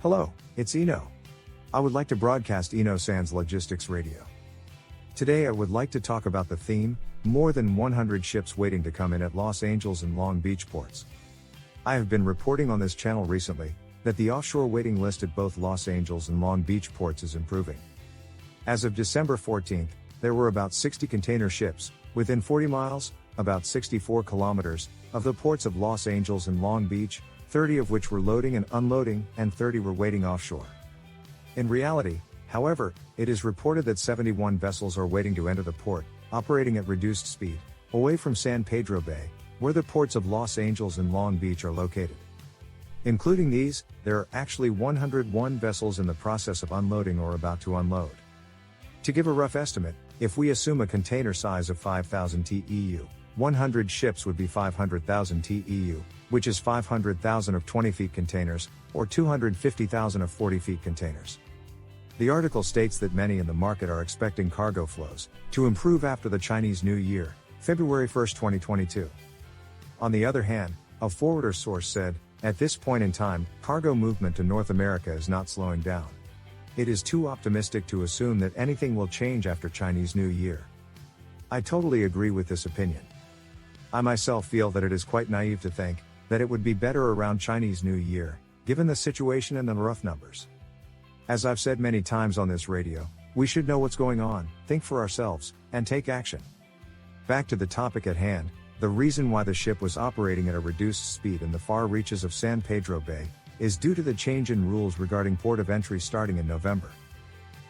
Hello, it's Iino. I would like to broadcast Iino Sans Logistics Radio. Today I would like to talk about the theme, more than 100 ships waiting to come in at Los Angeles and Long Beach ports. I have been reporting on this channel recently, that the offshore waiting list at both Los Angeles and Long Beach ports is improving. As of December 14th, there were about 60 container ships, within 40 miles, about 64 kilometers, of the ports of Los Angeles and Long Beach, 30 of which were loading and unloading, and 30 were waiting offshore. In reality, however, it is reported that 71 vessels are waiting to enter the port, operating at reduced speed, away from San Pedro Bay, where the ports of Los Angeles and Long Beach are located. Including these, there are actually 101 vessels in the process of unloading or about to unload. To give a rough estimate, if we assume a container size of 5,000 TEU, 100 ships would be 500,000 TEU, which is 500,000 of 20 feet containers, or 250,000 of 40 feet containers. The article states that many in the market are expecting cargo flows to improve after the Chinese New Year, February 1, 2022. On the other hand, a forwarder source said, at this point in time, cargo movement to North America is not slowing down. It is too optimistic to assume that anything will change after Chinese New Year. I totally agree with this opinion. I myself feel that it is quite naive to think that it would be better around Chinese New Year, given the situation and the rough numbers. As I've said many times on this radio, we should know what's going on, think for ourselves, and take action. Back to the topic at hand, the reason why the ship was operating at a reduced speed in the far reaches of San Pedro Bay is due to the change in rules regarding port of entry starting in November.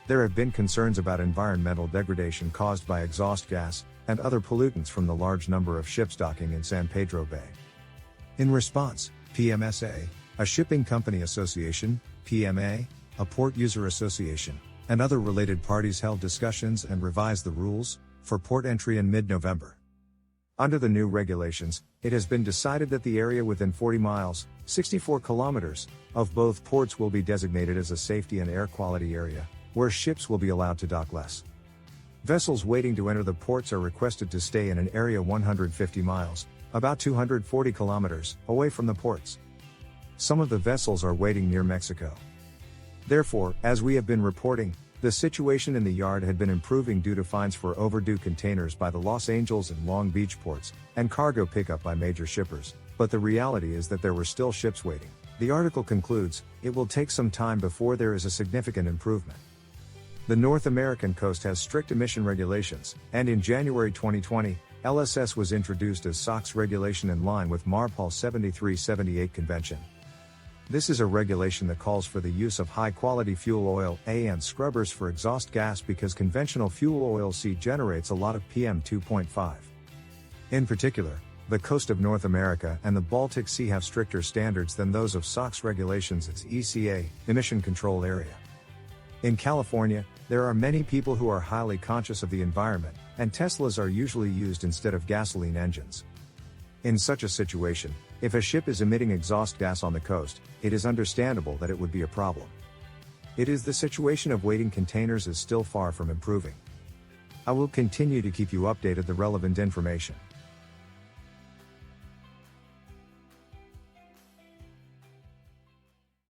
There have been concerns about environmental degradation caused by exhaust gas and other pollutants from the large number of ships docking in San Pedro Bay. In response, PMSA, a shipping company association, PMA, a port user association, and other related parties held discussions and revised the rules for port entry in mid-November. Under the new regulations, it has been decided that the area within 40 miles, 64 kilometers, of both ports will be designated as a safety and air quality area, where ships will be allowed to dock less. Vessels waiting to enter the ports are requested to stay in an area 150 miles, about 240 kilometers, away from the ports. Some of the vessels are waiting near Mexico. Therefore, as we have been reporting, the situation in the yard had been improving due to fines for overdue containers by the Los Angeles and Long Beach ports, and cargo pickup by major shippers, but the reality is that there were still ships waiting. The article concludes, it will take some time before there is a significant improvement. The North American coast has strict emission regulations, and in January 2020, LSS was introduced as SOx regulation in line with MARPOL 7378 convention. This is a regulation that calls for the use of high-quality fuel oil A and scrubbers for exhaust gas because conventional fuel oil C generates a lot of PM 2.5. In particular, the coast of North America and the Baltic Sea have stricter standards than those of SOx regulations as ECA, Emission Control Area. In California, there are many people who are highly conscious of the environment, and Teslas are usually used instead of gasoline engines. In such a situation, if a ship is emitting exhaust gas on the coast, it is understandable that it would be a problem. It is the situation of waiting containers is still far from improving. I will continue to keep you updated the relevant information.